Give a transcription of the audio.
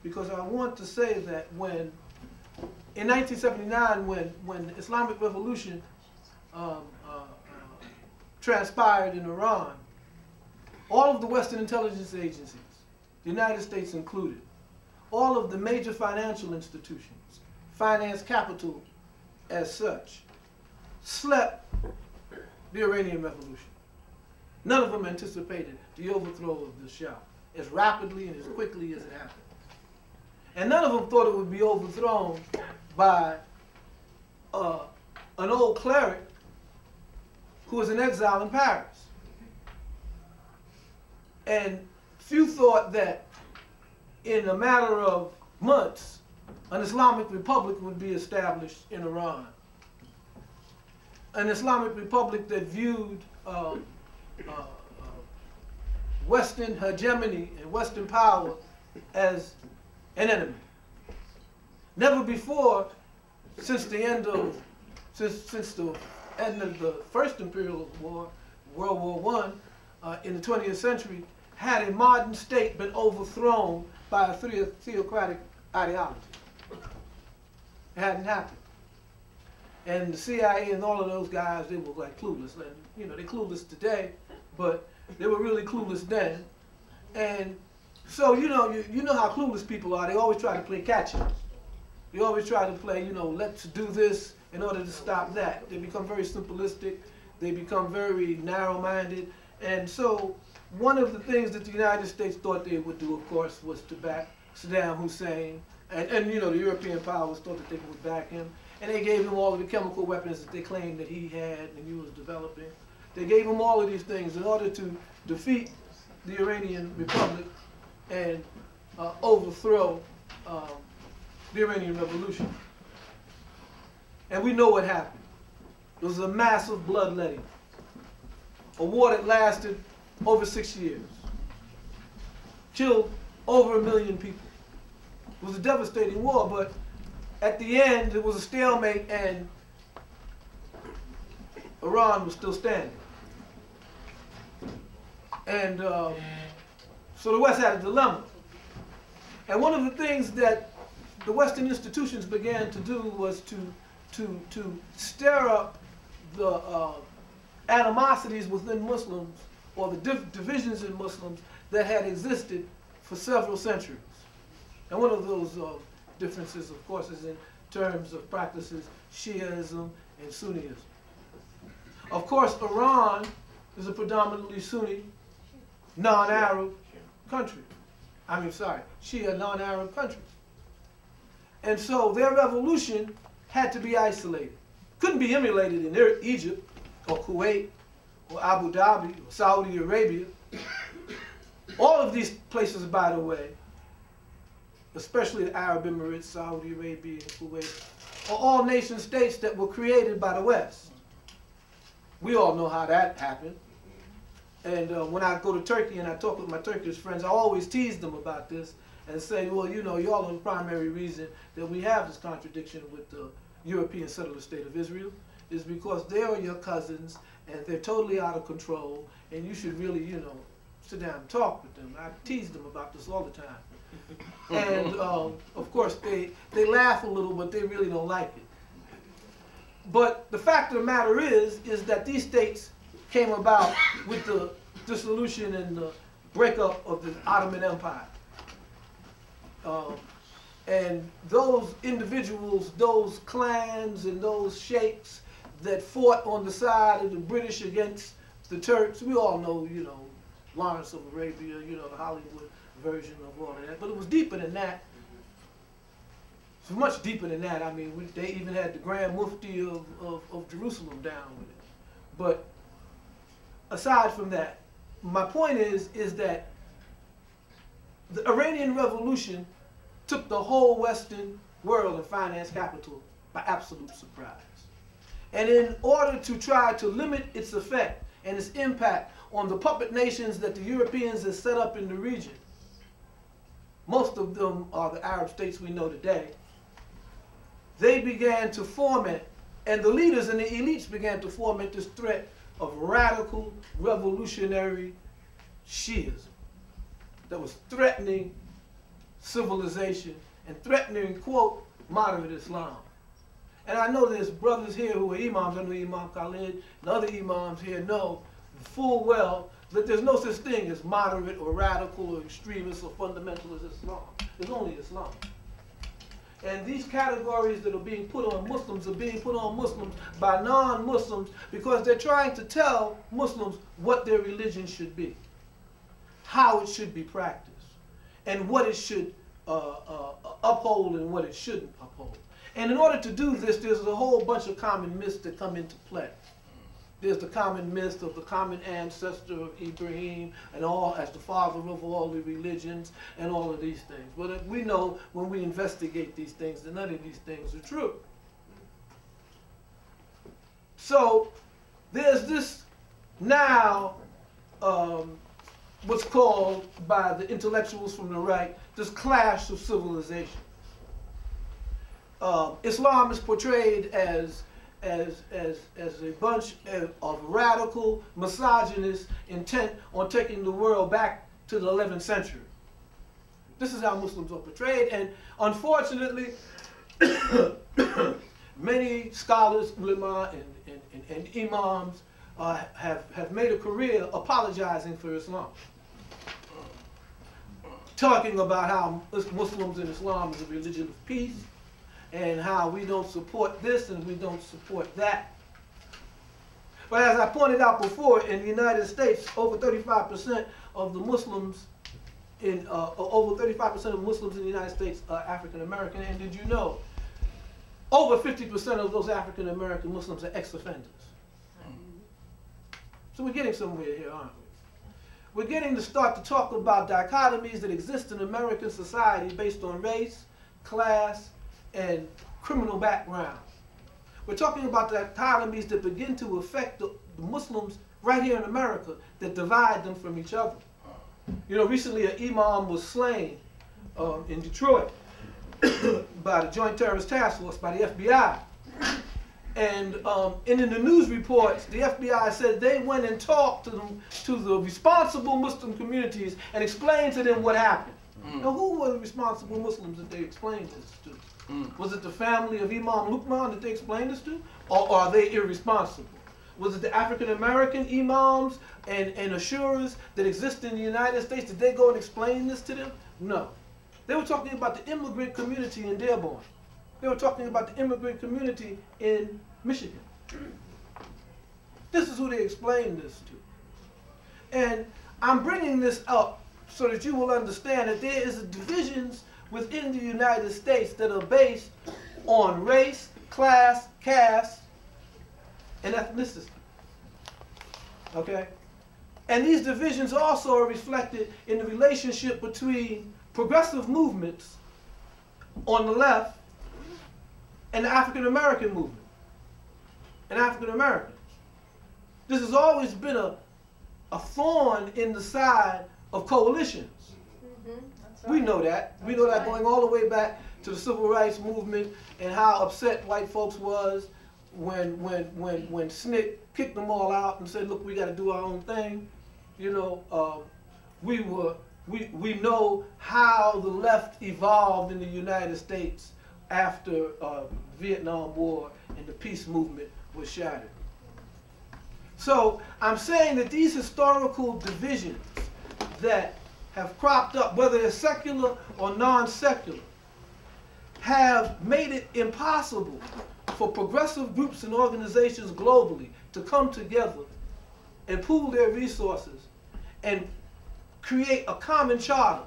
because I want to say that when, in 1979, when the Islamic Revolution transpired in Iran, all of the Western intelligence agencies, the United States included, all of the major financial institutions, finance capital as such, slept the Iranian Revolution. None of them anticipated the overthrow of the Shah as rapidly and as quickly as it happened. And none of them thought it would be overthrown by an old cleric who was in exile in Paris. And few thought that in a matter of months, an Islamic Republic would be established in Iran. An Islamic Republic that viewed Western hegemony and Western power as an enemy. Never before, since the end of the First Imperial War, World War I, in the 20th century, had a modern state been overthrown by a theocratic ideology. It hadn't happened. And the CIA and all of those guys, they were like clueless. And, you know, they're clueless today, but they were really clueless then. And so, you know how clueless people are. They always try to play catch-up. They always try to play, you know, let's do this in order to stop that. They become very simplistic. They become very narrow-minded. And so one of the things that the United States thought they would do, of course, was to back Saddam Hussein. And you know, the European powers thought that they would back him. And they gave him all of the chemical weapons that they claimed that he had and he was developing. They gave him all of these things in order to defeat the Iranian Republic and overthrow the Iranian Revolution. And we know what happened. It was a massive bloodletting. A war that lasted over 6 years. Killed over 1 million people. It was a devastating war, but at the end, it was a stalemate, and Iran was still standing. And so the West had a dilemma. And one of the things that the Western institutions began to do was to stir up the animosities within Muslims, or the divisions in Muslims that had existed for several centuries. And one of those differences, of course, is in terms of practices, Shiaism and Sunnism. Of course, Iran is a predominantly Sunni, non-Arab country. Shia non-Arab country. And so their revolution had to be isolated. Couldn't be emulated in Egypt or Kuwait or Abu Dhabi or Saudi Arabia. All of these places, by the way, especially the Arab Emirates, Saudi Arabia, and Kuwait, are all nation states that were created by the West. We all know how that happened. And when I go to Turkey and I talk with my Turkish friends, I always tease them about this and say, well, you know, y'all are the primary reason that we have this contradiction with the European settler state of Israel, is because they are your cousins and they're totally out of control, and you should really, you know, sit down and talk with them. I tease them about this all the time. And of course, they laugh a little, but they really don't like it. But the fact of the matter is that these states came about with the dissolution and the breakup of the Ottoman Empire. And those individuals, those clans and those sheikhs that fought on the side of the British against the Turks, we all know, you know, Lawrence of Arabia, you know, the Hollywood version of all of that. But it was deeper than that. It was much deeper than that. I mean, they even had the Grand Mufti of Jerusalem down with it. But aside from that, my point is that the Iranian Revolution took the whole Western world and finance capital by absolute surprise. And in order to try to limit its effect and its impact on the puppet nations that the Europeans have set up in the region, most of them are the Arab states we know today, they began to foment, and the leaders and the elites began to foment this threat of radical revolutionary Shiism that was threatening civilization and threatening, quote, moderate Islam. And I know there's brothers here who are imams. I know Imam Khalid and other imams here know full well that there's no such thing as moderate or radical or extremist or fundamentalist Islam. There's only Islam. And these categories that are being put on Muslims are being put on Muslims by non-Muslims because they're trying to tell Muslims what their religion should be, how it should be practiced, and what it should uphold and what it shouldn't uphold. And in order to do this, there's a whole bunch of common myths that come into play. There's the common myth of the common ancestor of Ibrahim and all as the father of all the religions and all of these things. But we know when we investigate these things that none of these things are true. So there's this now what's called by the intellectuals from the right this clash of civilization. Islam is portrayed as a bunch of radical misogynists intent on taking the world back to the 11th century. This is how Muslims are portrayed, and unfortunately, many scholars, ulama, and imams have made a career apologizing for Islam, talking about how Muslims and Islam is a religion of peace, and how we don't support this and we don't support that. But as I pointed out before, in the United States, over 35% of the Muslims in over 35% of Muslims in the United States are African American. And did you know, over 50% of those African American Muslims are ex-offenders? So we're getting somewhere here, aren't we? We're getting to start to talk about dichotomies that exist in American society based on race, class, and criminal background. We're talking about dichotomies that begin to affect the Muslims right here in America, that divide them from each other. You know, recently an imam was slain in Detroit by the Joint Terrorist Task Force, by the FBI. And in the news reports, the FBI said they went and talked to the responsible Muslim communities and explained to them what happened. Now, who were the responsible Muslims that they explained this to? Was it the family of Imam Luqman that they explained this to? Or are they irresponsible? Was it the African American imams and assurers that exist in the United States? Did they go and explain this to them? No. They were talking about the immigrant community in Dearborn. They were talking about the immigrant community in Michigan. This is who they explained this to. And I'm bringing this up so that you will understand that there is divisions within the United States that are based on race, class, caste, and ethnicity. Okay? And these divisions also are reflected in the relationship between progressive movements on the left and the African American movement and African Americans. This has always been a thorn in the side of coalitions. We know that. We know that going all the way back to the civil rights movement and how upset white folks was when SNCC kicked them all out and said, look, we got to do our own thing. You know, we know how the left evolved in the United States after the Vietnam War and the peace movement was shattered. So I'm saying that these historical divisions that have cropped up, whether they're secular or non-secular, have made it impossible for progressive groups and organizations globally to come together and pool their resources and create a common charter